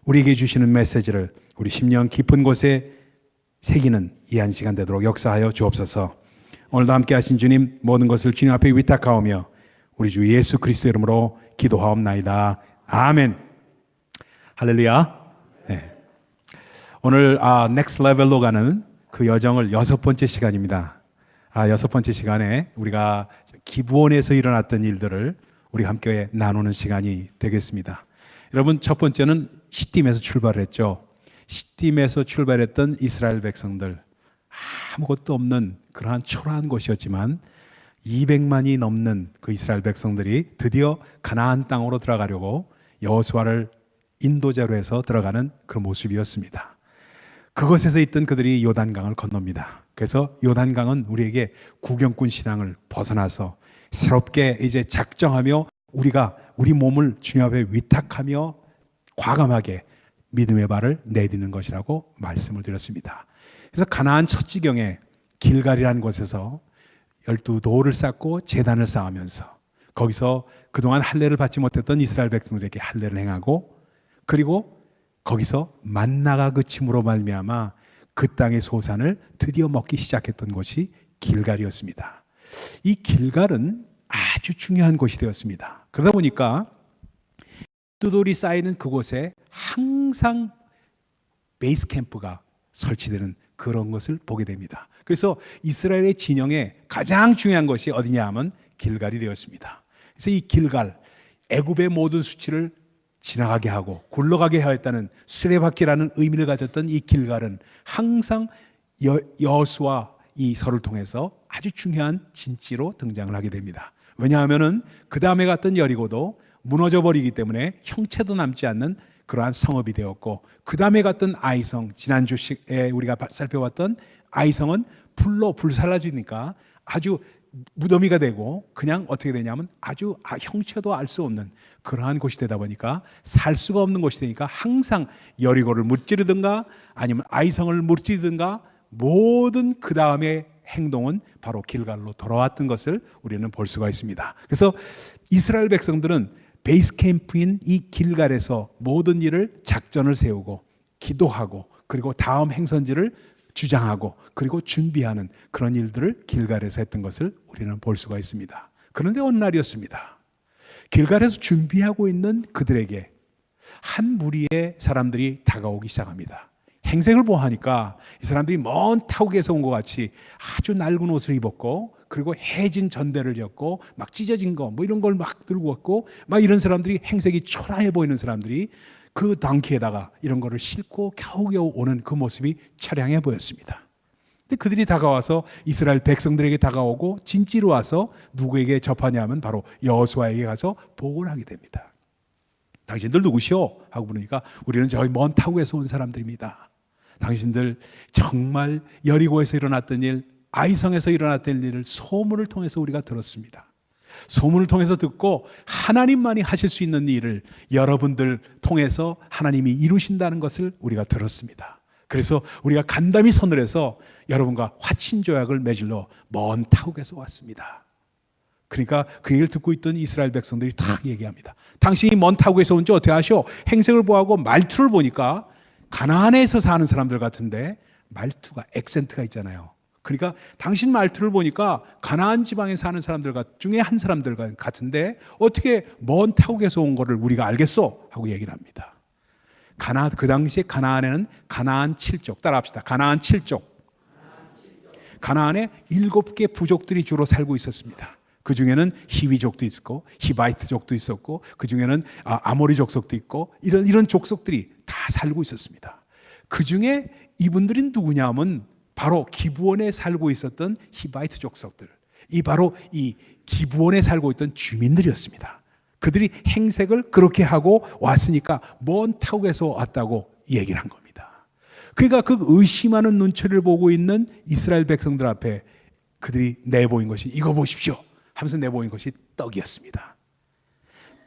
우리에게 주시는 메시지를 우리 심령 깊은 곳에 새기는 이 한 시간 되도록 역사하여 주옵소서. 오늘도 함께 하신 주님, 모든 것을 주님 앞에 위탁하오며 우리 주 예수 그리스도 이름으로 기도하옵나이다. 아멘. 할렐루야. 네. 오늘 넥스트 레벨로 가는 그 여정을 6번째 시간입니다. 6번째 시간에 우리가 기브온에서 일어났던 일들을 우리 함께 나누는 시간이 되겠습니다. 여러분, 첫 번째는 시딤에서 출발했죠. 시딤에서 출발했던 이스라엘 백성들, 아무것도 없는 그러한 초라한 곳이었지만 200만이 넘는 그 이스라엘 백성들이 드디어 가나안 땅으로 들어가려고 여호수아를 인도자로 해서 들어가는 그런 모습이었습니다. 그곳에서 있던 그들이 요단강을 건넙니다. 그래서 요단강은 우리에게 구경꾼 신앙을 벗어나서 새롭게 이제 작정하며 우리가 우리 몸을 주님 앞에 위탁하며 과감하게 믿음의 발을 내딛는 것이라고 말씀을 드렸습니다. 그래서 가나안 첫 지경에 길갈이라는 곳에서 12돌을 쌓고 제단을 쌓으면서 거기서 그동안 할례를 받지 못했던 이스라엘 백성들에게 할례를 행하고, 그리고 거기서 만나가 그침으로 말미암아 그 땅의 소산을 드디어 먹기 시작했던 곳이 길갈이었습니다. 이 길갈은 아주 중요한 곳이 되었습니다. 그러다 보니까 돌이 쌓이는 그곳에 항상 베이스 캠프가 설치되는 그런 것을 보게 됩니다. 그래서 이스라엘의 진영에 가장 중요한 것이 어디냐 하면 길갈이 되었습니다. 그래서 이 길갈, 애굽의 모든 수치를 지나가게 하고 굴러가게 하였다는 수레바퀴라는 의미를 가졌던 이 길갈은 항상 여호수아 이 설을 통해서 아주 중요한 진지로 등장을 하게 됩니다. 왜냐하면은 그 다음에 갔던 여리고도 무너져 버리기 때문에 형체도 남지 않는 그러한 성읍이 되었고, 그 다음에 갔던 아이성, 지난주에 우리가 살펴봤던 아이성은 불로 불살라지니까 아주 무더미가 되고 그냥 어떻게 되냐면 아주 형체도 알 수 없는 그러한 곳이 되다 보니까 살 수가 없는 곳이 되니까 항상 여리고를 무찌르든가 아니면 아이성을 무찌르든가 모든 그 다음에 행동은 바로 길갈로 돌아왔던 것을 우리는 볼 수가 있습니다. 그래서 이스라엘 백성들은 베이스 캠프인 이 길갈에서 모든 일을 작전을 세우고 기도하고 그리고 다음 행선지를 주장하고 그리고 준비하는 그런 일들을 길갈에서 했던 것을 우리는 볼 수가 있습니다. 그런데 어느 날이었습니다. 길갈에서 준비하고 있는 그들에게 한 무리의 사람들이 다가오기 시작합니다. 행색을 보아하니까 이 사람들이 먼 타국에서 온 것 같이 아주 낡은 옷을 입었고, 그리고 해진 전대를 졌고 막 찢어진 거 뭐 이런 걸 막 들고 왔고, 막 이런 사람들이 행색이 초라해 보이는 사람들이 그 당키에다가 이런 거를 싣고 겨우겨우 오는 그 모습이 처량해 보였습니다. 근데 그들이 다가와서 이스라엘 백성들에게 다가오고 진지로 와서 누구에게 접하냐면 바로 여호수아에게 가서 보고를 하게 됩니다. 당신들 누구시오? 하고 물으니까 우리는 저희 먼 타국에서 온 사람들입니다. 당신들 정말 여리고에서 일어났던 일, 아이성에서 일어났던 일을 소문을 통해서 우리가 들었습니다. 소문을 통해서 듣고 하나님만이 하실 수 있는 일을 여러분들 통해서 하나님이 이루신다는 것을 우리가 들었습니다. 그래서 우리가 간담이 선을 해서 여러분과 화친조약을 맺으러 먼 타국에서 왔습니다. 그러니까 그 얘기를 듣고 있던 이스라엘 백성들이 딱 얘기합니다. 당신이 먼 타국에서 온 지 어떻게 아시오? 행색을 보고 말투를 보니까 가나안에서 사는 사람들 같은데 말투가 액센트가 있잖아요. 그러니까 당신 말투를 보니까 가나안 지방에 사는 사람들 중에 한 사람들 같은데 어떻게 먼 타국에서 온 거를 우리가 알겠소? 하고 얘기를 합니다. 그 당시에 가나안에는 가나안 7족, 따라합시다. 가나안 7족. 가나안에 7개 부족들이 주로 살고 있었습니다. 그 중에는 히위족도 있었고 히바이트족도 있었고 그 중에는 아모리 족속도 있고 이런 족속들이 다 살고 있었습니다. 그 중에 이분들이 누구냐면 바로 기브온에 살고 있었던 히바이트 족속들, 바로 이 기브온에 살고 있던 주민들이었습니다. 그들이 행색을 그렇게 하고 왔으니까 먼 타국에서 왔다고 얘기를 한 겁니다. 그러니까 그 의심하는 눈초리를 보고 있는 이스라엘 백성들 앞에 그들이 내보인 것이 이거 보십시오 하면서 내보인 것이 떡이었습니다.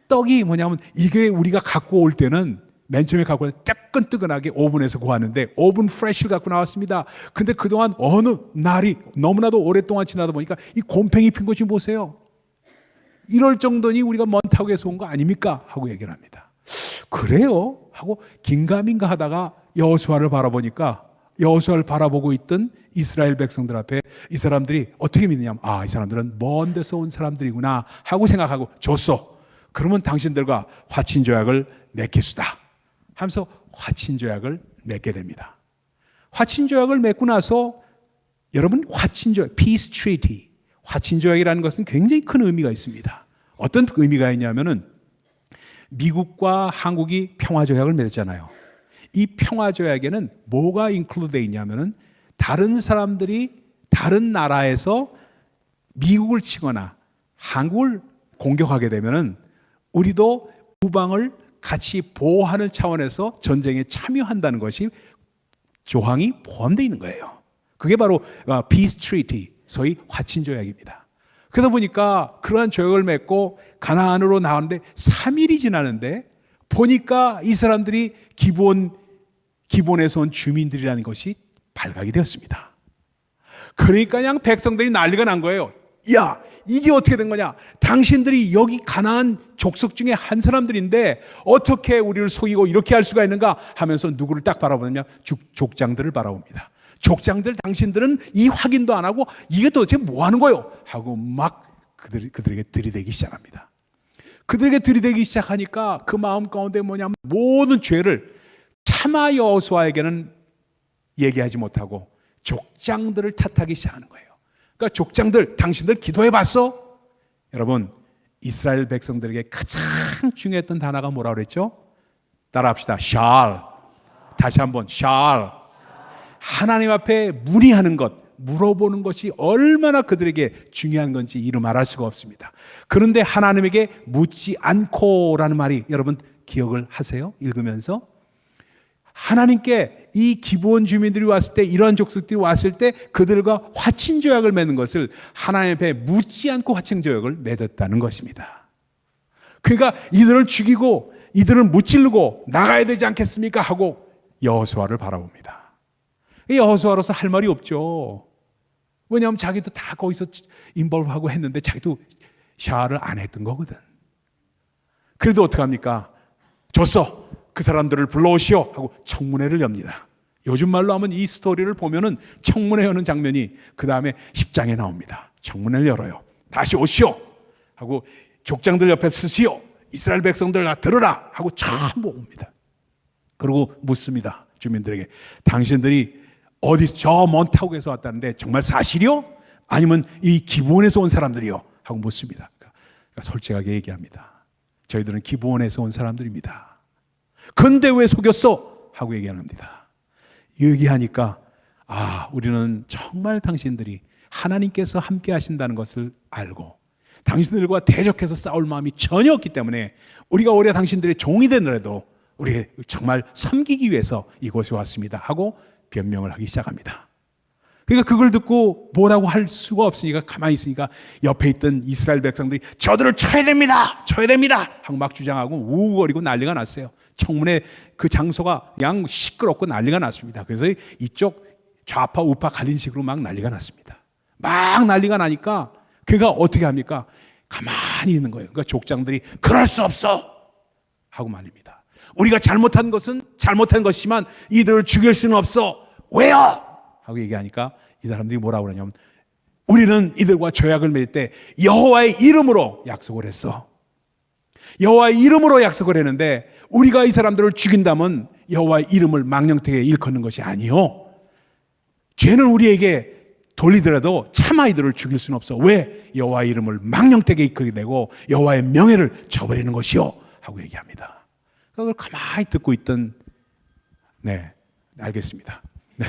떡이 뭐냐면 이게 우리가 갖고 올 때는 맨 처음에 갖고 따끈뜨끈하게 오븐에서 구하는데 오븐 프레쉬를 갖고 나왔습니다. 근데 그동안 어느 날이 너무나도 오랫동안 지나다 보니까 이 곰팡이 핀 것이 보세요. 이럴 정도니 우리가 먼 타국에서 온 거 아닙니까? 하고 얘기를 합니다. 그래요? 하고 긴가민가 하다가 여호수아를 바라보니까 여호수아를 바라보고 있던 이스라엘 백성들 앞에 이 사람들이 어떻게 믿느냐면 이 사람들은 먼 데서 온 사람들이구나 하고 생각하고 줬어. 그러면 당신들과 화친조약을 맺겠수다 하면서 화친조약을 맺게 됩니다. 화친조약을 맺고 나서 여러분 화친조약, Peace Treaty, 화친조약이라는 것은 굉장히 큰 의미가 있습니다. 어떤 의미가 있냐면은 미국과 한국이 평화조약을 맺었잖아요. 이 평화조약에는 뭐가 인클루드되어 있냐면은 다른 사람들이 다른 나라에서 미국을 치거나 한국을 공격하게 되면은 우리도 우방을 같이 보호하는 차원에서 전쟁에 참여한다는 것이 조항이 포함되어 있는 거예요. 그게 바로 Peace Treaty, 소위 화친조약입니다. 그러다 보니까 그러한 조약을 맺고 가나안으로 나왔는데 3일이 지나는데 보니까 이 사람들이 기본에서 온 주민들이라는 것이 발각이 되었습니다. 그러니까 그냥 백성들이 난리가 난 거예요. 야, 이게 어떻게 된 거냐? 당신들이 여기 가나안 족속 중에 한 사람들인데 어떻게 우리를 속이고 이렇게 할 수가 있는가 하면서 누구를 딱 바라보느냐? 족장들을 바라봅니다. 족장들, 당신들은 이 확인도 안 하고 이게 도대체 뭐 하는 거요? 하고 막 그들에게 들이대기 시작합니다. 그들에게 들이대기 시작하니까 그 마음 가운데 뭐냐면 모든 죄를 차마 여호수아에게는 얘기하지 못하고 족장들을 탓하기 시작하는 거예요. 그러니까 족장들, 당신들 기도해 봤어? 여러분, 이스라엘 백성들에게 가장 중요했던 단어가 뭐라고 그랬죠? 따라합시다. shall. 다시 한번 shall. 하나님 앞에 문의하는 것, 물어보는 것이 얼마나 그들에게 중요한 건지 이루 말할 수가 없습니다. 그런데 하나님에게 묻지 않고라는 말이 여러분 기억을 하세요? 읽으면서 하나님께 이 기브온 주민들이 왔을 때, 이러한 족속들이 왔을 때 그들과 화친조약을 맺는 것을 하나님 앞에 묻지 않고 화친조약을 맺었다는 것입니다. 그러니까 이들을 죽이고 이들을 무찌르고 나가야 되지 않겠습니까? 하고 여호수아를 바라봅니다. 여호수아로서 할 말이 없죠. 왜냐하면 자기도 다 거기서 인볼브하고 했는데 자기도 샤를 안 했던 거거든. 그래도 어떡합니까? 줬어. 그 사람들을 불러오시오 하고 청문회를 엽니다. 요즘 말로 하면 이 스토리를 보면은 청문회 여는 장면이 그 다음에 10장에 나옵니다. 청문회를 열어요. 다시 오시오 하고 족장들 옆에 서시오. 이스라엘 백성들 다 들으라 하고 전부 옵니다. 그리고 묻습니다. 주민들에게 당신들이 어디서 저 먼 타국에서 왔다는데 정말 사실이요? 아니면 이 기브온에서 온 사람들이요? 하고 묻습니다. 그러니까 솔직하게 얘기합니다. 저희들은 기브온에서 온 사람들입니다. 근데 왜 속였어? 하고 얘기합니다. 얘기하니까 우리는 정말 당신들이 하나님께서 함께 하신다는 것을 알고 당신들과 대적해서 싸울 마음이 전혀 없기 때문에 우리가 오히려 당신들의 종이 되더라도 우리 정말 섬기기 위해서 이곳에 왔습니다 하고 변명을 하기 시작합니다. 그러니까 그걸 듣고 뭐라고 할 수가 없으니까 가만히 있으니까 옆에 있던 이스라엘 백성들이 저들을 쳐야 됩니다 하고 막 주장하고 우우거리고 난리가 났어요. 청문회 그 장소가 그냥 시끄럽고 난리가 났습니다. 그래서 이쪽 좌파 우파 갈린 식으로 막 난리가 났습니다. 막 난리가 나니까 그가 어떻게 합니까? 가만히 있는 거예요. 그러니까 족장들이 그럴 수 없어 하고 말입니다. 우리가 잘못한 것은 잘못한 것이지만 이들을 죽일 수는 없어. 왜요? 하고 얘기하니까 이 사람들이 뭐라고 그러냐면 우리는 이들과 조약을 맺을 때 여호와의 이름으로 약속을 했어. 여호와의 이름으로 약속을 했는데 우리가 이 사람들을 죽인다면 여호와의 이름을 망령되게 일컫는 것이 아니요. 죄는 우리에게 돌리더라도 차마 이들을 죽일 수는 없어. 왜? 여호와의 이름을 망령되게 일컫게 되고 여호와의 명예를 저버리는 것이요. 하고 얘기합니다. 그걸 가만히 듣고 있던 알겠습니다. 네.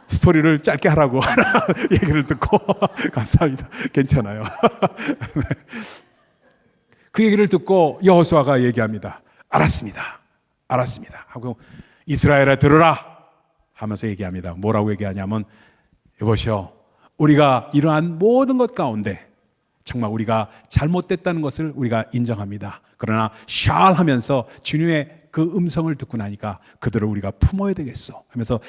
스토리를 짧게 하라고 얘기를 듣고 감사합니다. 괜찮아요. 그 얘기를 듣고 여호수아가 얘기합니다. 알았습니다 하고 이스라엘아 들으라 하면서 얘기합니다. 뭐라고 얘기하냐면 여보시오, 우리가 이러한 모든 것 가운데 정말 우리가 잘못됐다는 것을 우리가 인정합니다. 그러나 샬 하면서 주님의 그 음성을 듣고 나니까 그들을 우리가 품어야 되겠어 하면서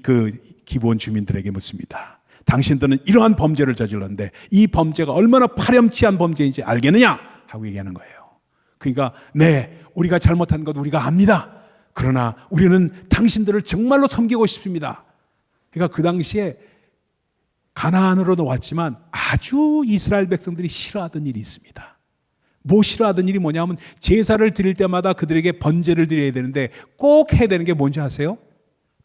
그 기브온 주민들에게 묻습니다. 당신들은 이러한 범죄를 저질렀는데 이 범죄가 얼마나 파렴치한 범죄인지 알겠느냐? 하고 얘기하는 거예요. 그러니까 네, 우리가 잘못한 것 우리가 압니다. 그러나 우리는 당신들을 정말로 섬기고 싶습니다. 그러니까 그 당시에 가나안으로 왔지만 아주 이스라엘 백성들이 싫어하던 일이 있습니다. 뭐 싫어하던 일이 뭐냐면 제사를 드릴 때마다 그들에게 번제를 드려야 되는데 꼭 해야 되는 게 뭔지 아세요?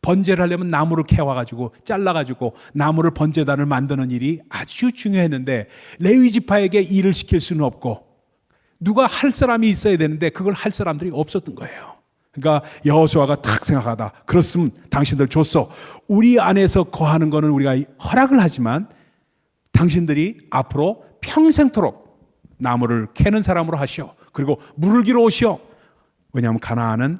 번제를 하려면 나무를 캐와가지고 잘라가지고 나무를 번제단을 만드는 일이 아주 중요했는데 레위 지파에게 일을 시킬 수는 없고 누가 할 사람이 있어야 되는데 그걸 할 사람들이 없었던 거예요. 그러니까 여호수아가 탁 생각하다. 그렇으면 당신들 줬어. 우리 안에서 거하는 거는 우리가 허락을 하지만 당신들이 앞으로 평생토록 나무를 캐는 사람으로 하시오. 그리고 물을 기러 오시오. 왜냐하면 가나안은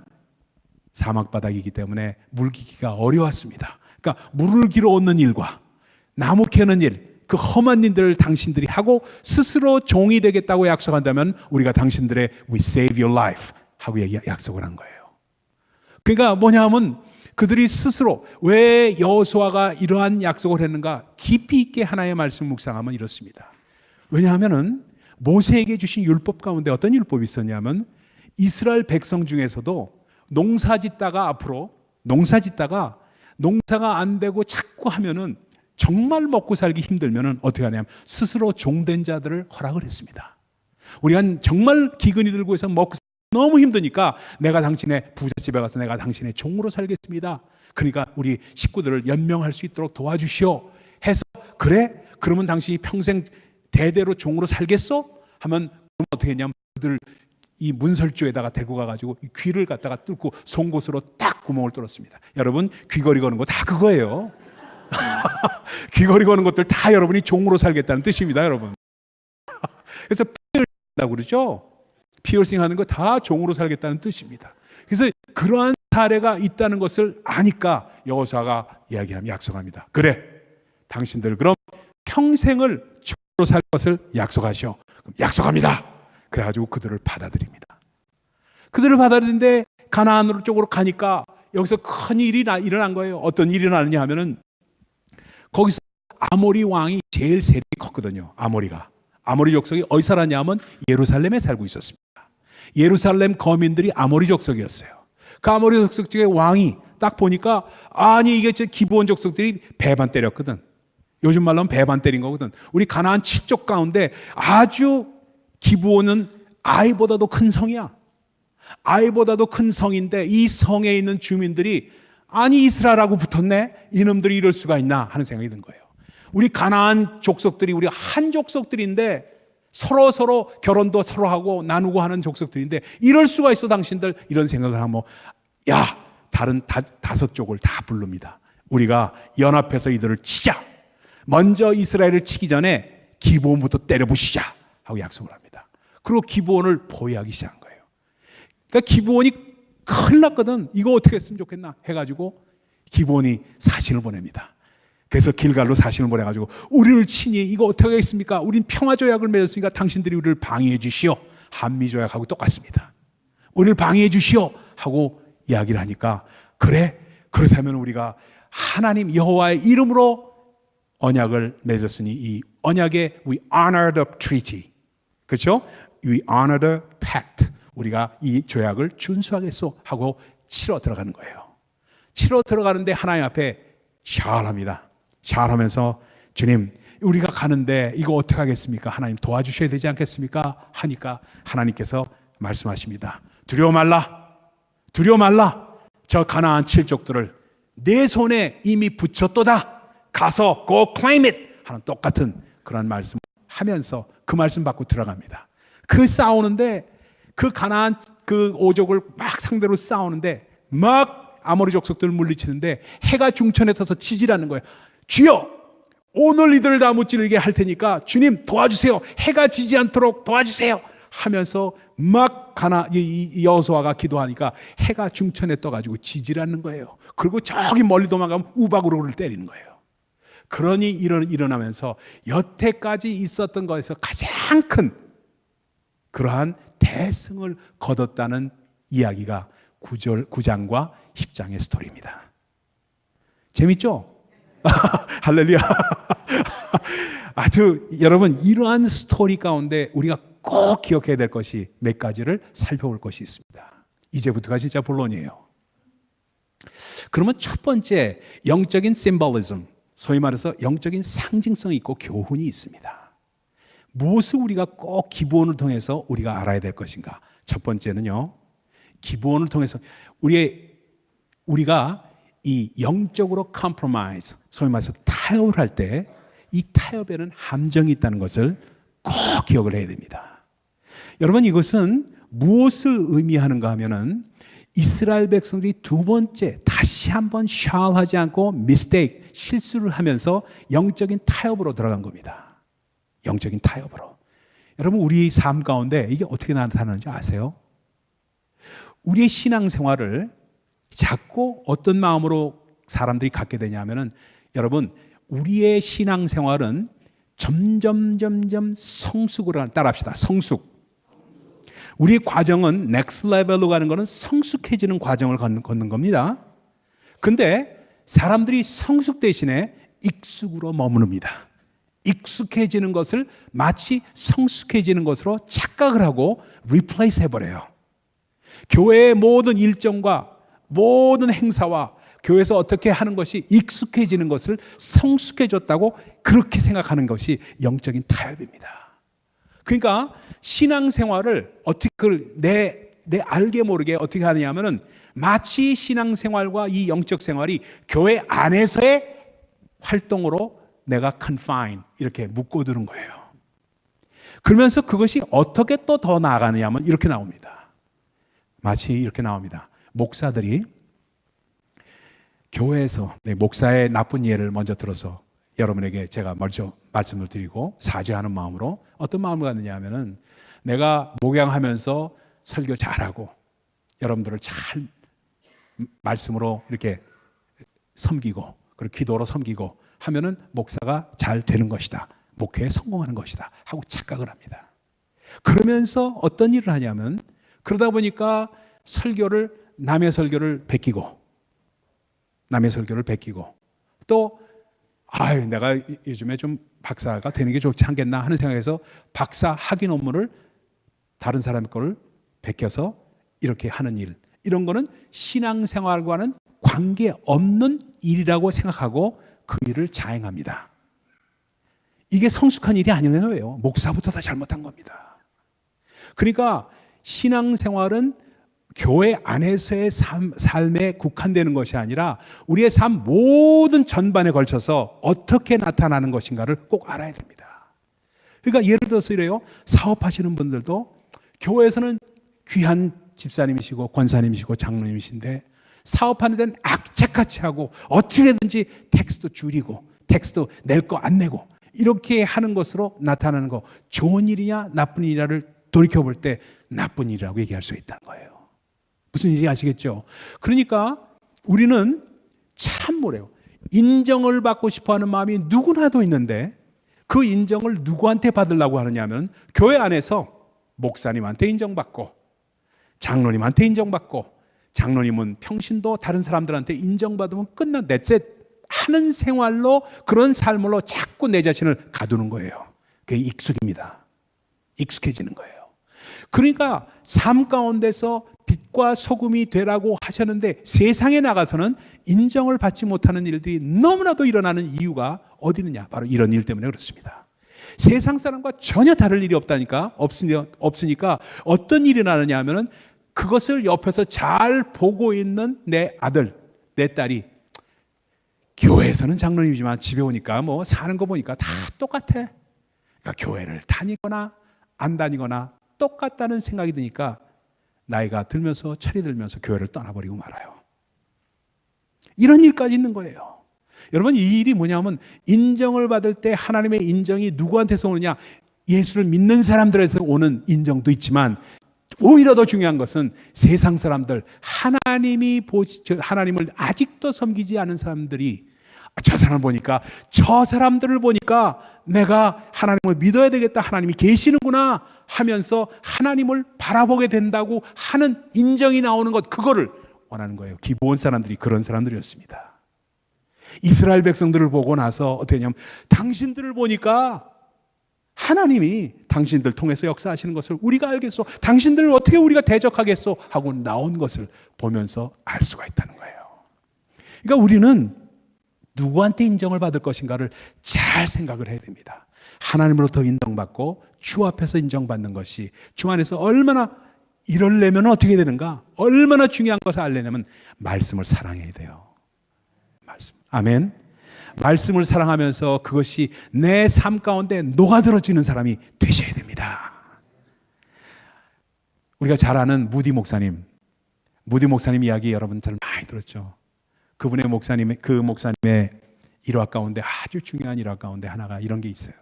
사막바닥이기 때문에 물 기기가 어려웠습니다. 그러니까 물을 기러 오는 일과 나무 캐는 일, 그 험한 일들을 당신들이 하고 스스로 종이 되겠다고 약속한다면 우리가 당신들의 We save your life 하고 약속을 한 거예요. 그러니까 뭐냐 하면 그들이 스스로 왜 여호수아가 이러한 약속을 했는가 깊이 있게 하나의 말씀 묵상하면 이렇습니다. 왜냐하면 모세에게 주신 율법 가운데 어떤 율법이 있었냐면 이스라엘 백성 중에서도 농사 짓다가 앞으로 농사가 안 되고 자꾸 하면은 정말 먹고 살기 힘들면은 어떻게 하냐면 스스로 종된 자들을 허락을 했습니다. 우리가 정말 기근이 들고 해서 먹고 너무 힘드니까 내가 당신의 부잣집에 가서 내가 당신의 종으로 살겠습니다. 그러니까 우리 식구들을 연명할 수 있도록 도와주시오 해서 그래? 그러면 당신이 평생 대대로 종으로 살겠어? 하면 그럼 어떻게 했냐면 그들 이 문설주에다가 데리고 가가지고 귀를 갖다가 뚫고 송곳으로 딱 구멍을 뚫었습니다. 여러분 귀걸이 거는 거 다 그거예요. 귀걸이 거는 것들 다 여러분이 종으로 살겠다는 뜻입니다, 여러분. 그래서 피어싱이라고 그러죠. 피어싱 하는 거 다 종으로 살겠다는 뜻입니다. 그래서 그러한 사례가 있다는 것을 아니까 여호수아가 이야기하면 약속합니다. 그래, 당신들 그럼 평생을 종으로 살 것을 약속하시오. 그럼 약속합니다. 그래가지고 그들을 받아들입니다. 그들을 받아들이는데 가나안 쪽으로 가니까 여기서 큰 일이 일어난 거예요. 어떤 일이 일어나느냐 하면은 거기서 아모리 왕이 제일 세력이 컸거든요. 아모리 족속이 어디 살았냐 하면 예루살렘에 살고 있었습니다. 예루살렘 거민들이 아모리 족속이었어요. 그 아모리 족속 중에 왕이 딱 보니까 아니 이게 기브온 족속들이 배반 때렸거든. 요즘 말로 하면 배반 때린 거거든. 우리 가나안 7족 가운데 아주 기브온은 아이보다도 큰 성이야. 아이보다도 큰 성인데 이 성에 있는 주민들이 아니 이스라엘하고 붙었네? 이놈들이 이럴 수가 있나 하는 생각이 든 거예요. 우리 가나안 족속들이 우리 한 족속들인데 서로 결혼도 서로 하고 나누고 하는 족속들인데 이럴 수가 있어 당신들 이런 생각을 하면 야 다른 다섯 족을 다 부릅니다. 우리가 연합해서 이들을 치자. 먼저 이스라엘을 치기 전에 기브온부터 때려부시자 하고 약속을 합니다. 그리고 기브온을 포위하기 시작한 거예요. 그러니까 기브온이 큰일 났거든. 이거 어떻게 했으면 좋겠나 해가지고 기브온이 사신을 보냅니다. 그래서 길갈로 사신을 보내가지고 우리를 치니 이거 어떻게 하겠습니까? 우린 평화조약을 맺었으니까 당신들이 우리를 방해해 주시오. 한미조약하고 똑같습니다. 우리를 방해해 주시오 하고 이야기를 하니까 그래? 그렇다면 우리가 하나님 여호와의 이름으로 언약을 맺었으니 이 언약에 we honor the treaty. 그렇죠? We honor the pact. 우리가 이 조약을 준수하겠소 하고 치러 들어가는 거예요. 치러 들어가는데 하나님 앞에 샤얼합니다. 샤얼하면서 주님 우리가 가는데 이거 어떻게 하겠습니까? 하나님 도와주셔야 되지 않겠습니까? 하니까 하나님께서 말씀하십니다. 두려워 말라. 저 가나안 7족들을 내 손에 이미 붙였도다. 가서 go claim it 하는 똑같은 그런 말씀 하면서 그 말씀 받고 들어갑니다. 그 싸우는데 그 가나안 그 5족을 막 상대로 싸우는데 막 아모리 족속들을 물리치는데 해가 중천에 떠서 지지라는 거예요. 주여 오늘 이들을 다 무찌르게 할 테니까 주님 도와주세요. 해가 지지 않도록 도와주세요 하면서 막 여호수아가 기도하니까 해가 중천에 떠가지고 지지라는 거예요. 그리고 저기 멀리 도망가면 우박으로 그를 때리는 거예요. 그러니 일어나면서 여태까지 있었던 것에서 가장 큰 그러한 대승을 거뒀다는 이야기가 9장과 10장의 스토리입니다. 재밌죠? 할렐루야. 아주 여러분 이러한 스토리 가운데 우리가 꼭 기억해야 될 것이 몇 가지를 살펴볼 것이 있습니다. 이제부터가 진짜 본론이에요. 그러면 첫 번째, 영적인 심볼리즘, 소위 말해서 영적인 상징성이 있고 교훈이 있습니다. 무엇을 우리가 꼭 기브온을 통해서 우리가 알아야 될 것인가? 첫 번째는요, 기브온을 통해서 우리가 이 영적으로 컴프로마이즈, 소위 말해서 타협을 할 때 이 타협에는 함정이 있다는 것을 꼭 기억을 해야 됩니다. 여러분, 이것은 무엇을 의미하는가 하면은 이스라엘 백성들이 두 번째 다시 한번 샤워하지 않고 미스테이크, 실수를 하면서 영적인 타협으로 들어간 겁니다. 영적인 타협으로. 여러분, 우리 삶 가운데 이게 어떻게 나타나는지 아세요? 우리의 신앙생활을 자꾸 어떤 마음으로 사람들이 갖게 되냐면은, 여러분, 우리의 신앙생활은 점점 성숙으로 따라합시다. 성숙. 우리의 과정은 넥스트 레벨로 가는 것은 성숙해지는 과정을 걷는 겁니다. 근데 사람들이 성숙 대신에 익숙으로 머무릅니다. 익숙해지는 것을 마치 성숙해지는 것으로 착각을 하고 리플레이스 해버려요. 교회의 모든 일정과 모든 행사와 교회에서 어떻게 하는 것이 익숙해지는 것을 성숙해졌다고 그렇게 생각하는 것이 영적인 타협입니다. 그러니까 신앙생활을 어떻게 내 알게 모르게 어떻게 하느냐면은 마치 신앙생활과 이 영적 생활이 교회 안에서의 활동으로 내가 confine 이렇게 묶어두는 거예요. 그러면서 그것이 어떻게 또 더 나아가느냐면 이렇게 나옵니다. 마치 이렇게 나옵니다. 목사들이 교회에서 목사의 나쁜 예를 먼저 들어서 여러분에게 제가 먼저 말씀을 드리고 사죄하는 마음으로 어떤 마음을 갖느냐 하면은 내가 목양하면서 설교 잘하고 여러분들을 잘 말씀으로 이렇게 섬기고 그리고 기도로 섬기고 하면은 목사가 잘 되는 것이다. 목회에 성공하는 것이다. 하고 착각을 합니다. 그러면서 어떤 일을 하냐면 그러다 보니까 남의 설교를 베끼고 또 내가 요즘에 좀 박사가 되는 게 좋지 않겠나 하는 생각에서 박사 학위 논문을 다른 사람 거를 베껴서 이렇게 하는 일, 이런 거는 신앙생활과는 관계없는 일이라고 생각하고 그 일을 자행합니다. 이게 성숙한 일이 아닌 거예요. 목사부터 다 잘못한 겁니다. 그러니까 신앙생활은 교회 안에서의 삶에 국한되는 것이 아니라 우리의 삶 모든 전반에 걸쳐서 어떻게 나타나는 것인가를 꼭 알아야 됩니다. 그러니까 예를 들어서 이래요. 사업하시는 분들도 교회에서는 귀한 집사님이시고 권사님이시고 장로님이신데 사업하는 데는 악착같이 하고 어떻게든지 텍스도 줄이고 텍스도 낼 거 안 내고 이렇게 하는 것으로 나타나는 거, 좋은 일이냐 나쁜 일이냐를 돌이켜볼 때 나쁜 일이라고 얘기할 수 있다는 거예요. 무슨 일인지 아시겠죠? 그러니까 우리는 참 인정을 받고 싶어하는 마음이 누구나도 있는데 그 인정을 누구한테 받으려고 하느냐면 교회 안에서 목사님한테 인정받고 장로님한테 인정받고 장로님은 평신도 다른 사람들한테 인정받으면 끝난 넷셋 하는 생활로 그런 삶으로 자꾸 내 자신을 가두는 거예요. 그게 익숙입니다. 익숙해지는 거예요. 그러니까 삶 가운데서 빛과 소금이 되라고 하셨는데 세상에 나가서는 인정을 받지 못하는 일들이 너무나도 일어나는 이유가 어디 있느냐? 바로 이런 일 때문에 그렇습니다. 세상 사람과 전혀 다를 일이 없으니까 어떤 일이 나느냐 하면은 그것을 옆에서 잘 보고 있는 내 아들, 내 딸이 교회에서는 장로님이지만 집에 오니까 사는 거 보니까 다 똑같아. 그러니까 교회를 다니거나 안 다니거나 똑같다는 생각이 드니까 나이가 들면서 철이 들면서 교회를 떠나버리고 말아요. 이런 일까지 있는 거예요. 여러분, 이 일이 뭐냐면 인정을 받을 때 하나님의 인정이 누구한테서 오느냐? 예수를 믿는 사람들에서 오는 인정도 있지만 오히려 더 중요한 것은 세상 사람들, 하나님을 아직도 섬기지 않은 사람들이 저 사람들을 보니까 내가 하나님을 믿어야 되겠다, 하나님이 계시는구나 하면서 하나님을 바라보게 된다고 하는 인정이 나오는 것, 그거를 원하는 거예요. 기브온 사람들이 그런 사람들이었습니다. 이스라엘 백성들을 보고 나서 어떻게 했냐면 당신들을 보니까 하나님이 당신들 통해서 역사하시는 것을 우리가 알겠소. 당신들을 어떻게 우리가 대적하겠소 하고 나온 것을 보면서 알 수가 있다는 거예요. 그러니까 우리는 누구한테 인정을 받을 것인가를 잘 생각을 해야 됩니다. 하나님으로부터 인정받고 주 앞에서 인정받는 것이 주 안에서 얼마나 이러려면 어떻게 되는가? 얼마나 중요한 것을 알려면 말씀을 사랑해야 돼요. 말씀. 아멘. 말씀을 사랑하면서 그것이 내 삶 가운데 녹아들어지는 사람이 되셔야 됩니다. 우리가 잘 아는 무디 목사님 이야기 여러분 잘 많이 들었죠. 그분의 그 목사님의 일화 가운데 아주 중요한 일화 가운데 하나가 이런 게 있어요.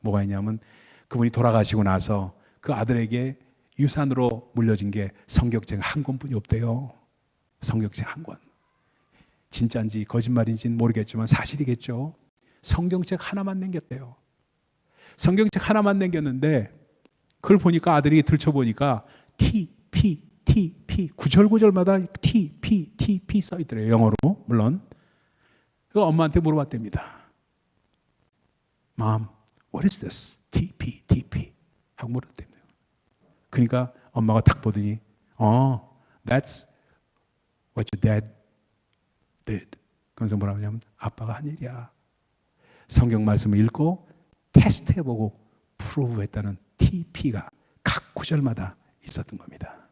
뭐가 있냐면 그분이 돌아가시고 나서 그 아들에게 유산으로 물려진 게 성경책 한 권뿐이 없대요. 성경책 한 권. 진짜인지 거짓말인지는 모르겠지만 사실이겠죠. 성경책 하나만 남겼대요. 성경책 하나만 남겼는데 그걸 보니까 아들이 들춰보니까 T.P. 구절구절마다 T.P. 써있더래요. 영어로 물론. 그 엄마한테 물어봤답니다. Mom, what is this? T.P. 하고 물었답니다. 그러니까 엄마가 딱 보더니 that's what your dad did. 그러면서 뭐라고 하냐면 아빠가 한 일이야. 성경 말씀을 읽고 테스트해보고 프로브했다는 TP가 각 구절마다 있었던 겁니다.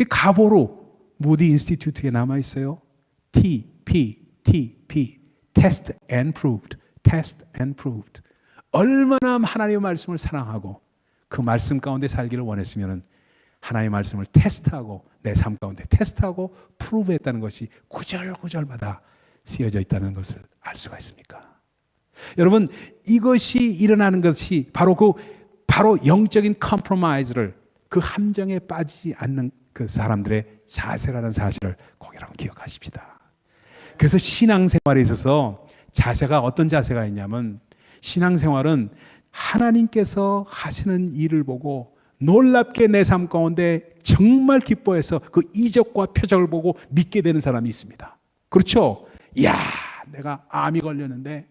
가보로 무디 인스티튜트에 남아있어요. TP Test and Proved. 얼마나 하나님의 말씀을 사랑하고 그 말씀 가운데 살기를 원했으면 하나님의 말씀을 테스트하고 내 삶 가운데 테스트하고 프로브했다는 것이 구절구절마다 쓰여져 있다는 것을 알 수가 있습니까? 여러분, 이것이 일어나는 것이 바로 영적인 컴프로마이즈를, 그 함정에 빠지지 않는 그 사람들의 자세라는 사실을 꼭 여러분 기억하십시다. 그래서 신앙생활에 있어서 자세가 어떤 자세가 있냐면, 신앙생활은 하나님께서 하시는 일을 보고 놀랍게 내 삶 가운데 정말 기뻐해서 그 이적과 표적을 보고 믿게 되는 사람이 있습니다. 그렇죠? 이야, 내가 암이 걸렸는데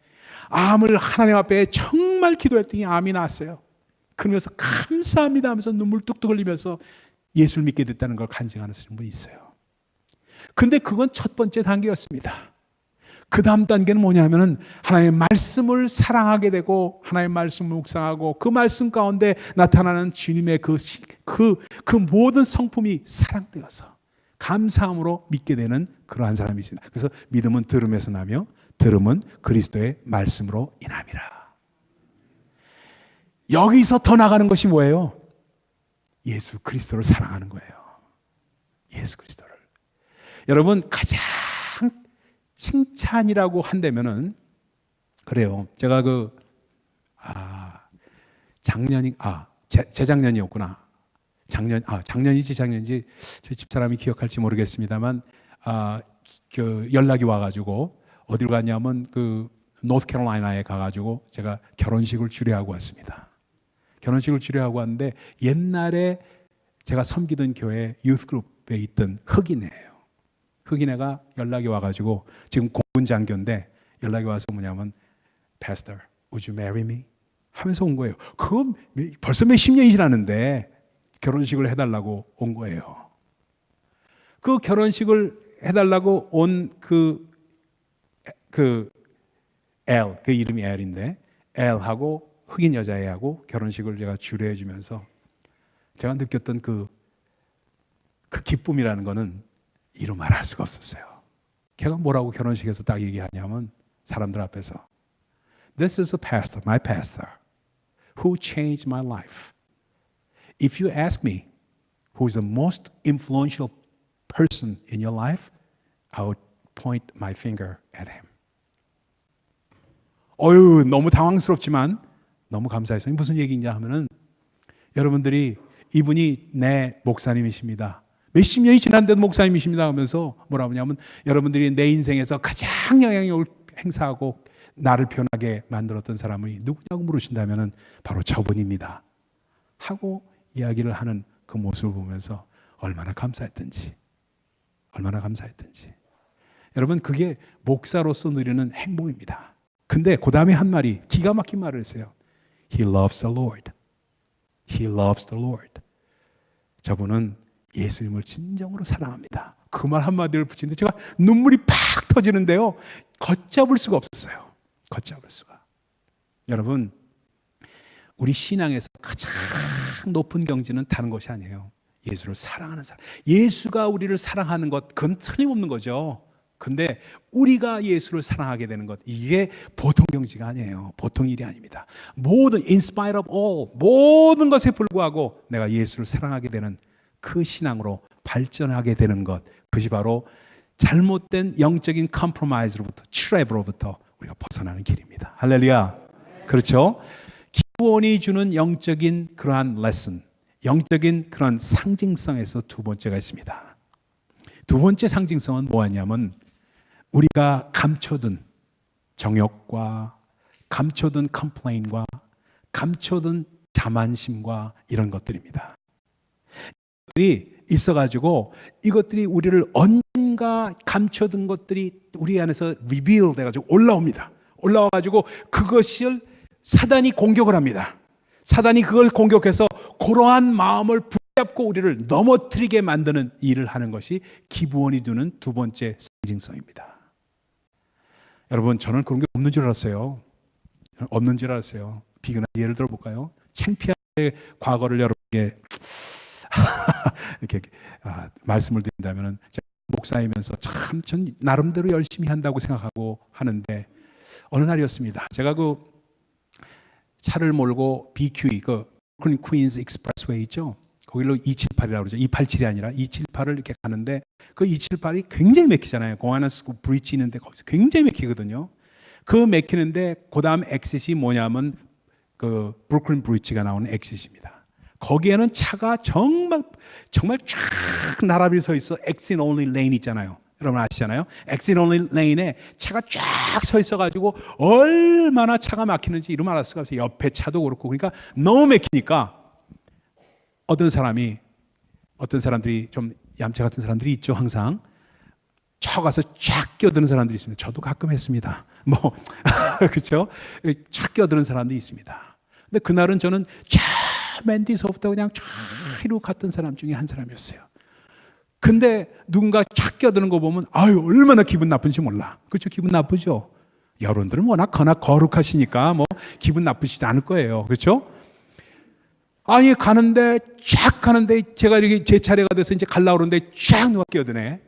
암을 하나님 앞에 정말 기도했더니 암이 났어요. 그러면서 감사합니다 하면서 눈물 뚝뚝 흘리면서 예수를 믿게 됐다는 걸 간증하는 분이 있어요. 근데 그건 첫 번째 단계였습니다. 그 다음 단계는 뭐냐면은 하나님의 말씀을 사랑하게 되고 하나님의 말씀을 묵상하고 그 말씀 가운데 나타나는 주님의 그 모든 성품이 사랑되어서 감사함으로 믿게 되는 그러한 사람이십니다. 그래서 믿음은 들음에서 나며 들음은 그리스도의 말씀으로 인함이라. 여기서 더 나가는 것이 뭐예요? 예수 그리스도를 사랑하는 거예요. 예수 그리스도를. 여러분, 가장 칭찬이라고 한다면은 그래요. 제가 재작년이었구나. 작년인지 저희 집사람이 기억할지 모르겠습니다만 연락이 와가지고 어디로 갔냐면 노스캐롤라이나에 가가지고 제가 결혼식을 주례하고 왔습니다. 결혼식을 주례하고 왔는데 옛날에 제가 섬기던 교회 유스그룹에 있던 흑인이에요. 흑인애가 연락이 와가지고 지금 공군 장교인데 연락이 와서 뭐냐면 Pastor, would you marry me? 하면서 온 거예요. 그거 벌써 몇십 년이 지났는데 결혼식을 해달라고 온 거예요. 그 결혼식을 해달라고 온 그 이름이 L인데 L하고 흑인 여자애하고 결혼식을 제가 주례해 주면서 제가 느꼈던 그 기쁨이라는 거는 이루 말할 수가 없었어요. 걔가 뭐라고 결혼식에서 딱 얘기하냐면 사람들 앞에서 This is a pastor, my pastor, who changed my life. If you ask me who is the most influential person in your life, I would point my finger at him. 너무 당황스럽지만 너무 감사해서 무슨 얘기냐 하면은 여러분들이 이분이 내 목사님이십니다. 몇십 년이 지난데도 목사님이십니다 하면서 뭐라고 하냐면 여러분들이 내 인생에서 가장 영향력을 행사하고 나를 변하게 만들었던 사람이 누구냐고 물으신다면 바로 저분입니다 하고 이야기를 하는 그 모습을 보면서 얼마나 감사했던지 여러분, 그게 목사로서 누리는 행복입니다. 근데 그 다음에 한 말이 기가 막힌 말을 했어요. He loves the Lord. He loves the Lord. 저분은 예수님을 진정으로 사랑합니다. 그 말 한마디를 붙이는데 제가 눈물이 팍 터지는데요. 걷잡을 수가 없었어요. 걷잡을 수가. 여러분, 우리 신앙에서 가장 높은 경지는 다른 것이 아니에요. 예수를 사랑하는 사람. 예수가 우리를 사랑하는 것, 그건 틀림없는 거죠. 근데 우리가 예수를 사랑하게 되는 것, 이게 보통 경지가 아니에요. 보통 일이 아닙니다. 모든 in spite of all, 모든 것에 불구하고 내가 예수를 사랑하게 되는 그 신앙으로 발전하게 되는 것, 그것이 바로 잘못된 영적인 컴프로마이즈로부터, 트랩으로부터 우리가 벗어나는 길입니다. 할렐루야. 그렇죠? 기원이 주는 영적인 그러한 레슨, 영적인 그런 상징성에서 두 번째가 있습니다. 두 번째 상징성은 뭐냐면 우리가 감춰둔 정욕과 감춰둔 컴플레인과 감춰둔 자만심과 이런 것들입니다. 이것들이 있어가지고 이것들이 우리를 언젠가 감춰둔 것들이 우리 안에서 리빌 돼가지고 올라옵니다. 올라와가지고 그것을 사단이 공격을 합니다. 사단이 그걸 공격해서 그러한 마음을 붙잡고 우리를 넘어뜨리게 만드는 일을 하는 것이 기브온이 두는 두 번째 상징성입니다. 여러분, 저는 그런 게 없는 줄 알았어요. 없는 줄 알았어요. 비근한 예를 들어볼까요? 창피한 과거를 여러분께 이렇게 말씀을 드린다면, 제가 목사이면서 참 전 나름대로 열심히 한다고 생각하고 하는데, 어느 날이었습니다. 제가 그 차를 몰고 BQE, 그 브루클린 퀸즈 익스프레스웨이 있죠? 거기로 278이라고 그러죠. 287이 아니라 278을 이렇게 가는데, 그 278이 굉장히 막히잖아요. 공안스 브릿지 있는데 거기서 굉장히 막히거든요. 그 막히는데 그 다음 엑싯이 뭐냐면 그 브루클린 브릿지가 나오는 엑싯입니다. 거기에는 차가 정말 쫙 나란히 서 있어. exit only lane 있잖아요. 여러분 아시잖아요. exit only lane에 차가 쫙 서 있어가지고 얼마나 차가 막히는지 이루면 알 수가 없어요. 옆에 차도 그렇고. 그러니까 너무 막히니까 어떤 사람들이 좀 얌체 같은 사람들이 있죠. 항상 쳐가서 쫙 끼어드는 사람들이 있습니다. 저도 가끔 했습니다. 그렇죠? 쫙 끼어드는 사람들이 있습니다. 근데 그날은 저는 맨 뒤서부터 그냥 뒤로 갔던 사람 중에 한 사람이었어요. 근데 누군가 착 끼어드는 거 보면 아유 얼마나 기분 나쁜지 몰라. 그렇죠? 기분 나쁘죠? 여러분들은 워낙 거룩하시니까 뭐 기분 나쁘시지 않을 거예요. 그렇죠? 아니 가는데 제가 이렇게 제 차례가 돼서 이제 갈라 그러는데 쫙 누가 끼어드네.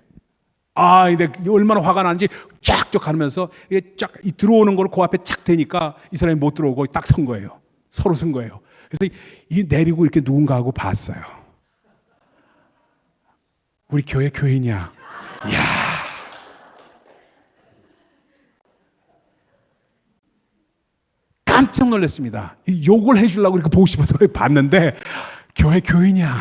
아, 근데 얼마나 화가 나는지 쫙 가면서 이게 쫙 들어오는 걸 그 앞에 착 대니까 이 사람이 못 들어오고 딱 선 거예요. 서로 선 거예요. 그래서 이 내리고 이렇게 누군가 하고 봤어요. 우리 교회 교인이야. 이야. 깜짝 놀랐습니다. 욕을 해주려고 이렇게 보고 싶어서 봤는데 교회 교인이야.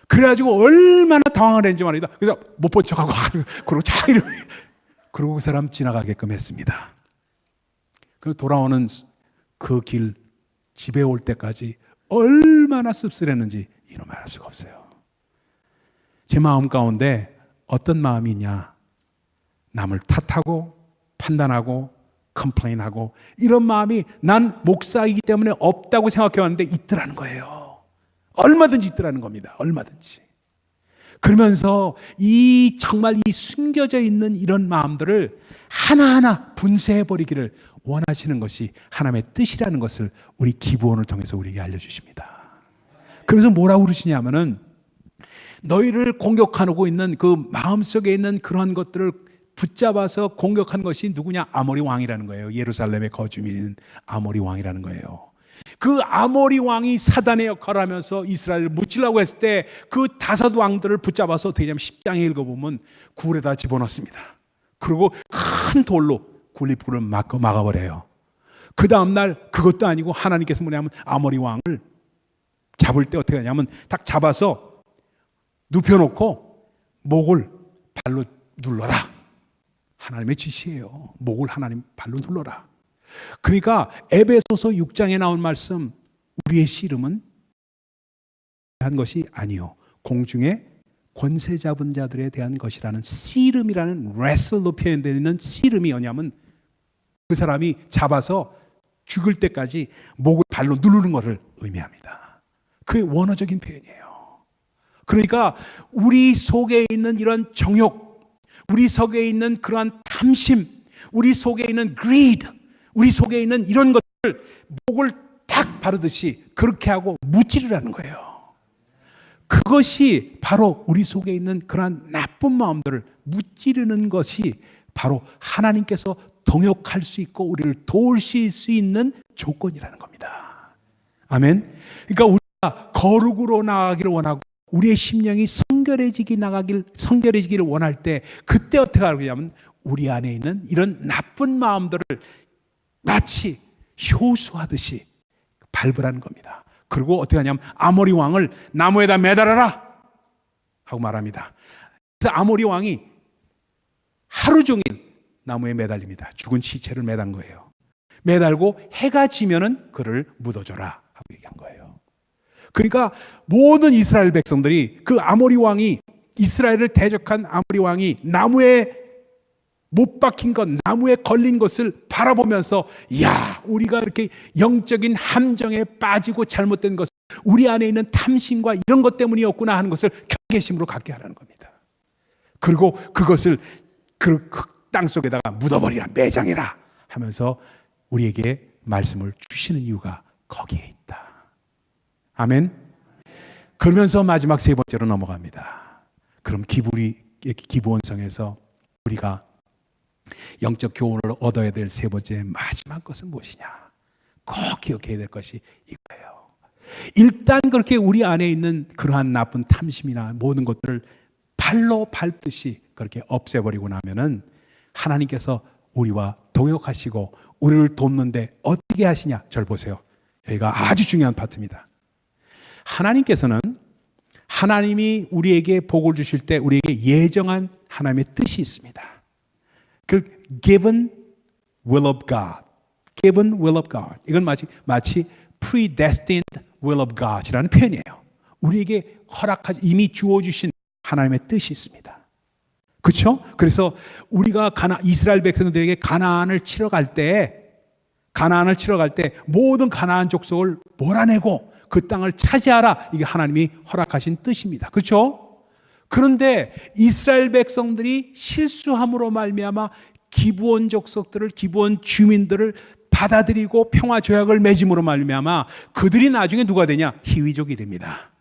그래가지고 얼마나 당황을 했는지 말이다. 그래서 못 본 척하고 그러고 그 사람 지나가게끔 했습니다. 그리고 돌아오는 그 길 집에 올 때까지 얼마나 씁쓸했는지 이런 말할 수가 없어요. 제 마음 가운데 어떤 마음이 있냐? 남을 탓하고 판단하고 컴플레인하고 이런 마음이 난 목사이기 때문에 없다고 생각해왔는데 있더라는 거예요. 얼마든지 있더라는 겁니다. 얼마든지. 그러면서 정말 이 숨겨져 있는 이런 마음들을 하나하나 분쇄해버리기를 원하시는 것이 하나님의 뜻이라는 것을 우리 기브온을 통해서 우리에게 알려주십니다. 그래서 뭐라고 그러시냐면은 너희를 공격하고 있는 그 마음속에 있는 그런 것들을 붙잡아서 공격한 것이 누구냐? 아모리 왕이라는 거예요. 예루살렘의 거주민인 아모리 왕이라는 거예요. 그 아모리 왕이 사단의 역할을 하면서 이스라엘을 무찌려고 했을 때 그 5 왕들을 붙잡아서 어떻게 하냐면 10장에 읽어보면 굴에다 집어넣습니다. 그리고 큰 돌로 굴립굴을 막아버려요. 그 다음날 그것도 아니고 하나님께서 뭐냐면 아모리 왕을 잡을 때 어떻게 하냐면 딱 잡아서 눕혀놓고 목을 발로 눌러라. 하나님의 지시예요. 목을 하나님 발로 눌러라. 그러니까 에베소서 6장에 나온 말씀, 우리의 씨름은 한 것이 아니요 공중의 권세 잡은 자들에 대한 것이라는 씨름이라는 레슬로 표현되어 있는 씨름이 뭐냐면 그 사람이 잡아서 죽을 때까지 목을 발로 누르는 것을 의미합니다. 그게 원어적인 표현이에요. 그러니까 우리 속에 있는 이런 정욕, 우리 속에 있는 그러한 탐심, 우리 속에 있는 greed, 우리 속에 있는 이런 것들 목을 탁 바르듯이 그렇게 하고 무찌르라는 거예요. 그것이 바로 우리 속에 있는 그러한 나쁜 마음들을 무찌르는 것이 바로 하나님께서 동역할 수 있고 우리를 도우실 수 있는 조건이라는 겁니다. 아멘. 그러니까 우리가 거룩으로 나가기를 원하고 우리의 심령이 성결해지기를 원할 때 그때 어떻게 하냐면 우리 안에 있는 이런 나쁜 마음들을 마치 효수하듯이 밟으라는 겁니다. 그리고 어떻게 하냐면 아모리 왕을 나무에다 매달아라 하고 말합니다. 그래서 아모리 왕이 하루 종일 나무에 매달립니다. 죽은 시체를 매단 거예요. 매달고 해가 지면은 그를 묻어줘라 하고 얘기한 거예요. 그러니까 모든 이스라엘 백성들이 그 아모리 왕이 이스라엘을 대적한 아모리 왕이 나무에 못 박힌 것, 나무에 걸린 것을 바라보면서 야, 우리가 이렇게 영적인 함정에 빠지고 잘못된 것, 우리 안에 있는 탐심과 이런 것 때문이었구나 하는 것을 경계심으로 갖게 하라는 겁니다. 그리고 그것을 그 땅 속에다가 묻어버리라, 매장해라 하면서 우리에게 말씀을 주시는 이유가 거기에 있다. 아멘. 그러면서 마지막 세 번째로 넘어갑니다. 그럼 기부원성에서 우리가 영적 교훈을 얻어야 될 세 번째 마지막 것은 무엇이냐? 꼭 기억해야 될 것이 이거예요. 일단 그렇게 우리 안에 있는 그러한 나쁜 탐심이나 모든 것들을 발로 밟듯이 그렇게 없애버리고 나면은 하나님께서 우리와 동역하시고 우리를 돕는데 어떻게 하시냐? 절 보세요. 여기가 아주 중요한 파트입니다. 하나님께서는 하나님이 우리에게 복을 주실 때 우리에게 예정한 하나님의 뜻이 있습니다. 그 given will of God, given will of God. 이건 마치 predestined will of God이라는 표현이에요. 우리에게 이미 주어주신 하나님의 뜻이 있습니다. 그렇죠? 그래서 우리가 이스라엘 백성들에게 가나안을 치러 갈 때 모든 가나안 족속을 몰아내고 그 땅을 차지하라. 이게 하나님이 허락하신 뜻입니다. 그렇죠? 그런데 이스라엘 백성들이 실수함으로 말미암아 기브온 족속들을, 기브온 주민들을 받아들이고 평화 조약을 맺음으로 말미암아 그들이 나중에 누가 되냐? 히위족이 됩니다.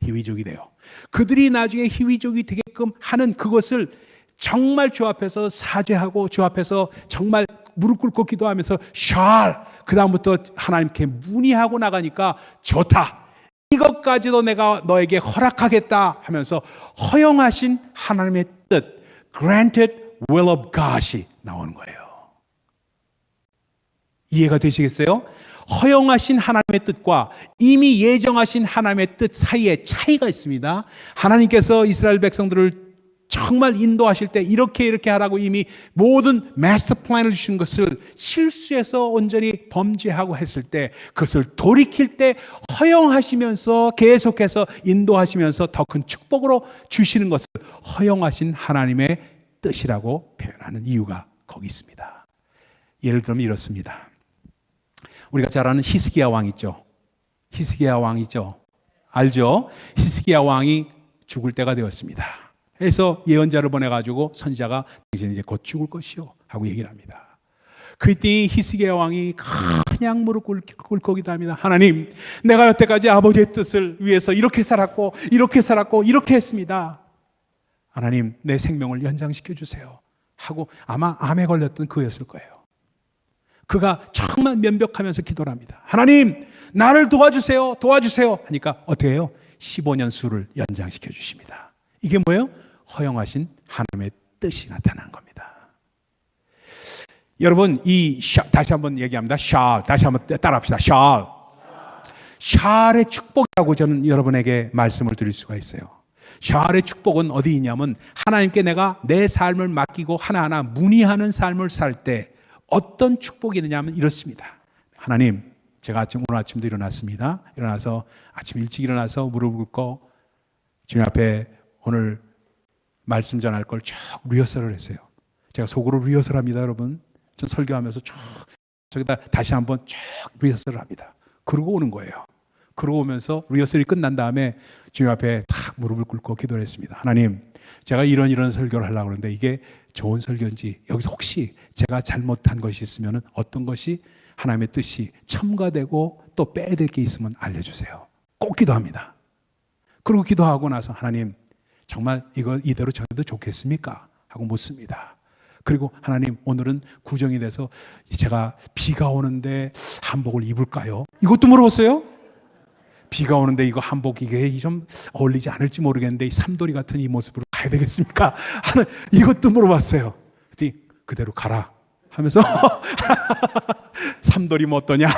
히위족이 돼요. 그들이 나중에 히위족이 되게끔 하는 그것을 정말 주 앞에서 사죄하고 주 앞에서 정말 무릎 꿇고 기도하면서 그 다음부터 하나님께 문의하고 나가니까 좋다. 이것까지도 내가 너에게 허락하겠다 하면서 허용하신 하나님의 뜻, granted will of God이 나오는 거예요. 이해가 되시겠어요? 허용하신 하나님의 뜻과 이미 예정하신 하나님의 뜻 사이에 차이가 있습니다. 하나님께서 이스라엘 백성들을 정말 인도하실 때 이렇게 하라고 이미 모든 마스터 플랜을 주신 것을 실수해서 온전히 범죄하고 했을 때 그것을 돌이킬 때 허용하시면서 계속해서 인도하시면서 더 큰 축복으로 주시는 것을 허용하신 하나님의 뜻이라고 표현하는 이유가 거기 있습니다. 예를 들면 이렇습니다. 우리가 잘 아는 히스기야 왕 있죠. 히스기야 왕 있죠. 알죠? 히스기야 왕이 죽을 때가 되었습니다. 그래서 예언자를 보내가지고 선지자가 당신은 이제 곧 죽을 것이요 하고 얘기를 합니다. 그때 히스기야 왕이 그냥 무릎 꿇고 기도합니다. 하나님, 내가 여태까지 아버지의 뜻을 위해서 이렇게 살았고 이렇게 했습니다. 하나님, 내 생명을 연장시켜 주세요 하고 아마 암에 걸렸던 그였을 거예요. 그가 정말 면벽하면서 기도를 합니다. 하나님, 나를 도와주세요 하니까 어떻게 해요? 15년 수를 연장시켜 주십니다. 이게 뭐예요? 허용하신 하나님의 뜻이 나타난 겁니다. 여러분, 다시 한번 얘기합니다. 다시 한번 따라합시다. 샬의 축복이라고 저는 여러분에게 말씀을 드릴 수가 있어요. 샬의 축복은 어디 있냐면 하나님께 내가 내 삶을 맡기고 하나하나 문의하는 삶을 살 때 어떤 축복이 있느냐면 이렇습니다. 하나님, 제가 오늘 아침도 일어났습니다. 아침 일찍 일어나서 무릎을 꿇고 주님 앞에 오늘 말씀 전할 걸 쭉 리허설을 했어요. 제가 속으로 리허설합니다, 여러분. 전 설교하면서 쭉 저기다 다시 한번 쭉 리허설을 합니다. 그러고 오는 거예요. 그러고 오면서 리허설이 끝난 다음에 주님 앞에 탁 무릎을 꿇고 기도를 했습니다. 하나님, 제가 이런 설교를 하려고 그러는데 이게 좋은 설교인지, 여기서 혹시 제가 잘못한 것이 있으면 어떤 것이 하나님의 뜻이 첨가되고 또 빼야 될 게 있으면 알려주세요. 꼭 기도합니다. 그리고 기도하고 나서 하나님, 정말 이거 이대로 전해도 좋겠습니까? 하고 묻습니다. 그리고 하나님, 오늘은 구정이 돼서 제가 비가 오는데 한복을 입을까요? 이것도 물어봤어요. 비가 오는데 이거 한복 이게 좀 어울리지 않을지 모르겠는데 이 삼돌이 같은 이 모습으로 가야 되겠습니까? 하는 이것도 물어봤어요. 그대로 가라 하면서 삼돌이 뭐 어떠냐?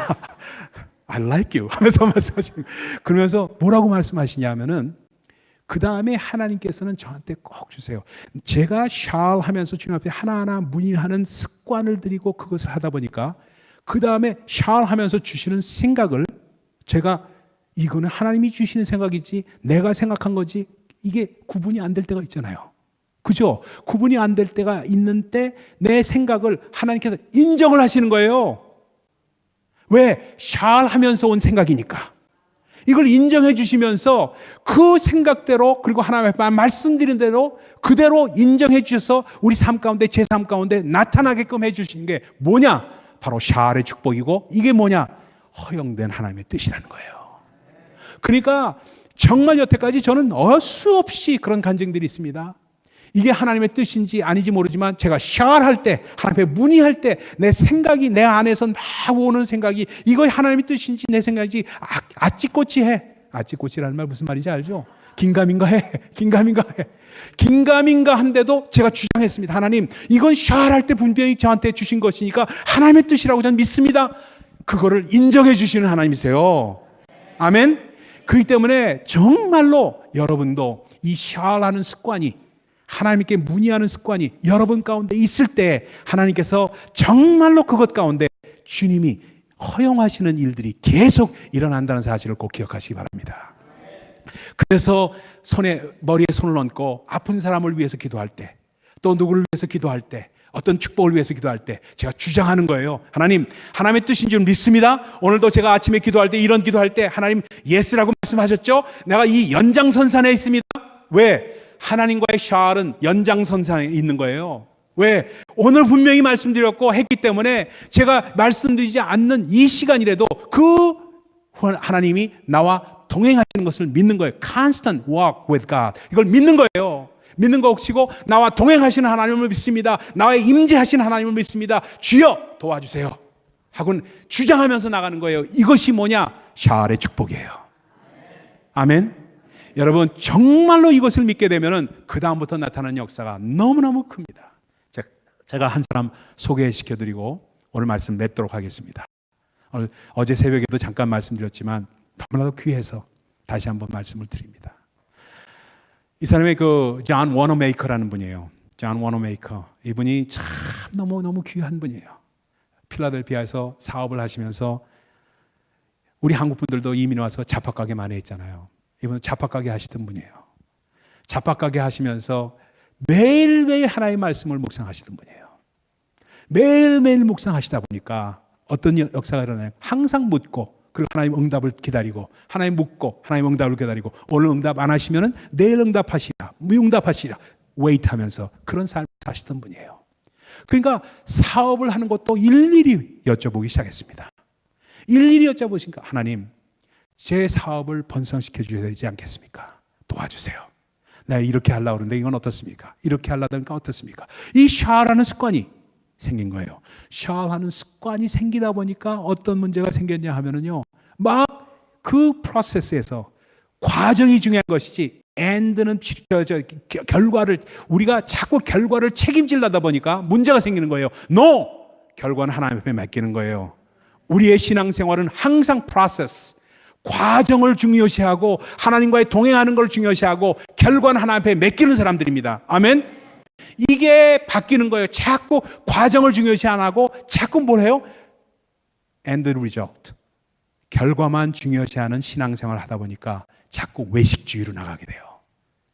I like you 하면서 말씀하시는. 그러면서 뭐라고 말씀하시냐면은 그 다음에 하나님께서는 저한테 꼭 주세요. 제가 샬 하면서 주님 앞에 하나하나 문의하는 습관을 들이고 그것을 하다 보니까 그 다음에 샬 하면서 주시는 생각을 제가 이거는 하나님이 주시는 생각이지 내가 생각한 거지 이게 구분이 안 될 때가 있잖아요. 그죠? 구분이 안 될 때가 있는 때 내 생각을 하나님께서 인정을 하시는 거예요. 왜? 샬 하면서 온 생각이니까. 이걸 인정해 주시면서 그 생각대로 그리고 하나님 앞에 말씀드린 대로 그대로 인정해 주셔서 우리 삶 가운데 제 삶 가운데 나타나게끔 해 주신 게 뭐냐? 바로 샬의 축복이고 이게 뭐냐? 허용된 하나님의 뜻이라는 거예요. 그러니까 정말 여태까지 저는 수 없이 그런 간증들이 있습니다. 이게 하나님의 뜻인지 아닌지 모르지만 제가 샤워할 때 하나님 앞에 문의할 때 내 생각이 내 안에서 막 오는 생각이 이거 하나님의 뜻인지 내 생각인지 아찌꼬치해. 아찌꼬치라는 말 무슨 말인지 알죠? 긴가민가해. 긴가민가해. 긴가민가한데도 제가 주장했습니다. 하나님, 이건 샤워할 때 분명히 저한테 주신 것이니까 하나님의 뜻이라고 저는 믿습니다. 그거를 인정해 주시는 하나님이세요. 아멘. 그렇기 때문에 정말로 여러분도 이 샤워하는 습관이 하나님께 문의하는 습관이 여러분 가운데 있을 때 하나님께서 정말로 그것 가운데 주님이 허용하시는 일들이 계속 일어난다는 사실을 꼭 기억하시기 바랍니다. 그래서 머리에 손을 얹고 아픈 사람을 위해서 기도할 때, 또 누구를 위해서 기도할 때, 어떤 축복을 위해서 기도할 때 제가 주장하는 거예요. 하나님, 하나님의 뜻인 줄 믿습니다. 오늘도 제가 아침에 기도할 때 이런 기도할 때 하나님 예스라고 말씀하셨죠? 내가 이 연장선상에 있습니다. 왜? 하나님과의 샤알은 연장선상에 있는 거예요. 왜? 오늘 분명히 말씀드렸고 했기 때문에 제가 말씀드리지 않는 이 시간이라도 그 하나님이 나와 동행하시는 것을 믿는 거예요. Constant walk with God. 이걸 믿는 거예요. 믿는 거 혹시고 나와 동행하시는 하나님을 믿습니다. 나와 임재하시는 하나님을 믿습니다. 주여 도와주세요. 하고는 주장하면서 나가는 거예요. 이것이 뭐냐? 샤알의 축복이에요. 아멘. 여러분 정말로 이것을 믿게 되면 그 다음부터 나타나는 역사가 너무너무 큽니다. 제가 한 사람 소개시켜드리고 오늘 말씀 맺도록 하겠습니다. 어제 새벽에도 잠깐 말씀드렸지만 너무나도 귀해서 다시 한번 말씀을 드립니다. 이 사람의 존 워너메이커라는 분이에요. 존 워너메이커. 이분이 참 너무너무 귀한 분이에요. 필라델피아에서 사업을 하시면서 우리 한국 분들도 이민 와서 잡화가게 많이 했잖아요. 이분은 잡화가게 하시던 분이에요. 잡화가게 하시면서 매일매일 하나님의 말씀을 묵상하시던 분이에요. 매일매일 묵상하시다 보니까 어떤 역사가 일어나요? 항상 묻고 그리고 하나님 응답을 기다리고 하나님 묻고 하나님 응답을 기다리고 오늘 응답 안 하시면은 내일 응답하시라 무응답하시라 웨이트하면서 그런 삶을 사시던 분이에요. 그러니까 사업을 하는 것도 일일이 여쭤보기 시작했습니다. 일일이 여쭤보시니까 하나님 제 사업을 번성시켜 주셔야 되지 않겠습니까? 도와주세요. 내가 이렇게 하려고 그러는데 이건 어떻습니까? 이렇게 하려니까 어떻습니까? 이 샤라는 습관이 생긴 거예요. 샤워하는 습관이 생기다 보니까 어떤 문제가 생겼냐 하면은요, 막 그 프로세스에서 과정이 중요한 것이지, 엔드는 결과를 우리가 자꾸 결과를 책임질려다 보니까 문제가 생기는 거예요. No! 결과는 하나님 앞에 맡기는 거예요. 우리의 신앙생활은 항상 프로세스, 과정을 중요시하고 하나님과의 동행하는 걸 중요시하고 결과는 하나님 앞에 맡기는 사람들입니다. 아멘. 이게 바뀌는 거예요. 자꾸 과정을 중요시 안 하고 자꾸 뭘 해요? end result. 결과만 중요시하는 신앙생활을 하다 보니까 자꾸 외식주의로 나가게 돼요.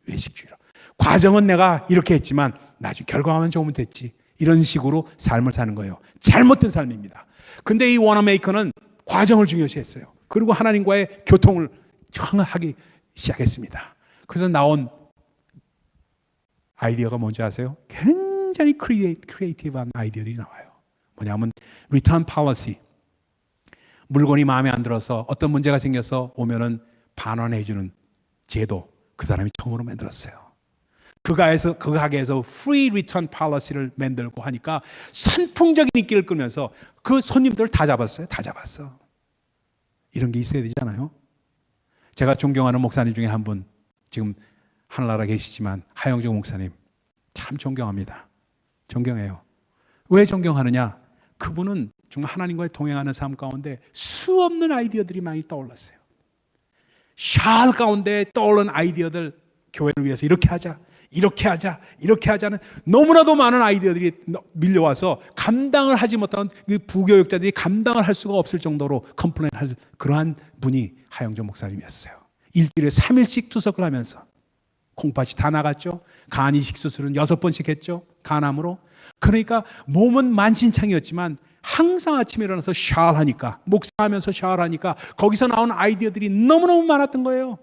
외식주의로. 과정은 내가 이렇게 했지만 나중에 결과만 좋으면 됐지. 이런 식으로 삶을 사는 거예요. 잘못된 삶입니다. 근데 이 워너메이커는 과정을 중요시했어요. 그리고 하나님과의 교통을 하기 시작했습니다. 그래서 나온 아이디어가 뭔지 아세요? 굉장히 크리에이티브한 아이디어들이 나와요. 뭐냐면 리턴 팔러시. 물건이 마음에 안 들어서 어떤 문제가 생겨서 오면은 반환해 주는 제도, 그 사람이 처음으로 만들었어요. 그 가게에서 free return policy를 만들고 하니까 선풍적인 인기를 끌면서 그 손님들을 다 잡았어요. 다 잡았어. 이런 게 있어야 되잖아요. 제가 존경하는 목사님 중에 한 분, 지금 하늘나라 계시지만 하영정 목사님 참 존경합니다. 존경해요. 왜 존경하느냐? 그분은 정말 하나님과의 동행하는 삶 가운데 수없는 아이디어들이 많이 떠올랐어요. 샬 가운데 떠오른 아이디어들, 교회를 위해서 이렇게 하자, 이렇게 하자, 이렇게 하자는 너무나도 많은 아이디어들이 밀려와서 감당을 하지 못한 부교육자들이 감당을 할 수가 없을 정도로 컴플레인할 그러한 분이 하영정 목사님이었어요. 일주일에 3일씩 투석을 하면서 콩팥이 다 나갔죠. 간 이식 수술은 6번씩 했죠. 간암으로. 그러니까 몸은 만신창이었지만 항상 아침에 일어나서 샤워하니까, 목사하면서 샤워하니까 거기서 나온 아이디어들이 너무너무 많았던 거예요.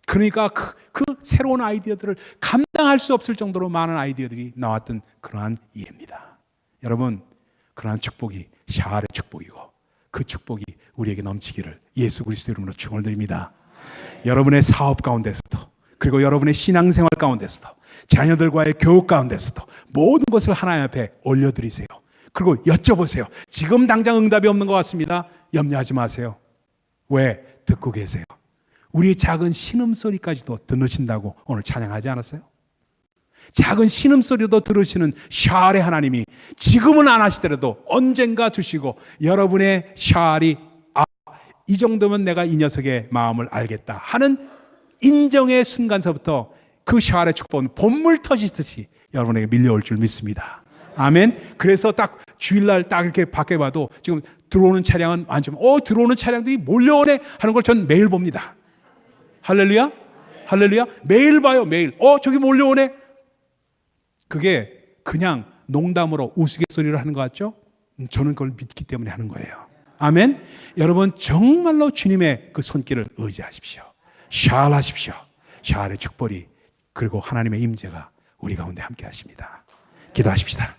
그러니까 그 새로운 아이디어들을 감당할 수 없을 정도로 많은 아이디어들이 나왔던 그러한 이해입니다. 여러분, 그러한 축복이 샤알의 축복이고 그 축복이 우리에게 넘치기를 예수 그리스도 이름으로 축원을 드립니다. 여러분의 사업 가운데서도, 그리고 여러분의 신앙생활 가운데서도, 자녀들과의 교육 가운데서도 모든 것을 하나님 앞에 올려드리세요. 그리고 여쭤보세요. 지금 당장 응답이 없는 것 같습니다. 염려하지 마세요. 왜? 듣고 계세요. 우리의 작은 신음소리까지도 들으신다고 오늘 찬양하지 않았어요? 작은 신음소리도 들으시는 샤알의 하나님이 지금은 안 하시더라도 언젠가 주시고, 여러분의 샤알이 이 정도면 내가 이 녀석의 마음을 알겠다 하는 인정의 순간서부터 그 샤알의 축복은 봇물 터지듯이 여러분에게 밀려올 줄 믿습니다. 아멘. 그래서 딱 주일날 딱 이렇게 밖에 봐도 지금 들어오는 차량은 완전 들어오는 차량들이 몰려오네 하는 걸 전 매일 봅니다. 할렐루야? 할렐루야? 매일 봐요. 매일. 저기 몰려오네. 그게 그냥 농담으로 우스갯소리를 하는 것 같죠? 저는 그걸 믿기 때문에 하는 거예요. 아멘. 여러분 정말로 주님의 그 손길을 의지하십시오. 샤알하십시오. 샤알의 축복이, 그리고 하나님의 임재가 우리 가운데 함께 하십니다. 기도하십시다.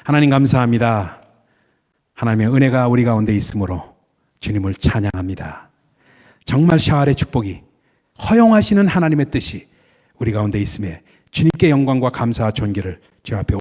하나님 감사합니다. 하나님의 은혜가 우리 가운데 있으므로 주님을 찬양합니다. 정말 샤알의 축복이, 허용하시는 하나님의 뜻이 우리 가운데 있음에 주님께 영광과 감사와 존귀를 주 앞에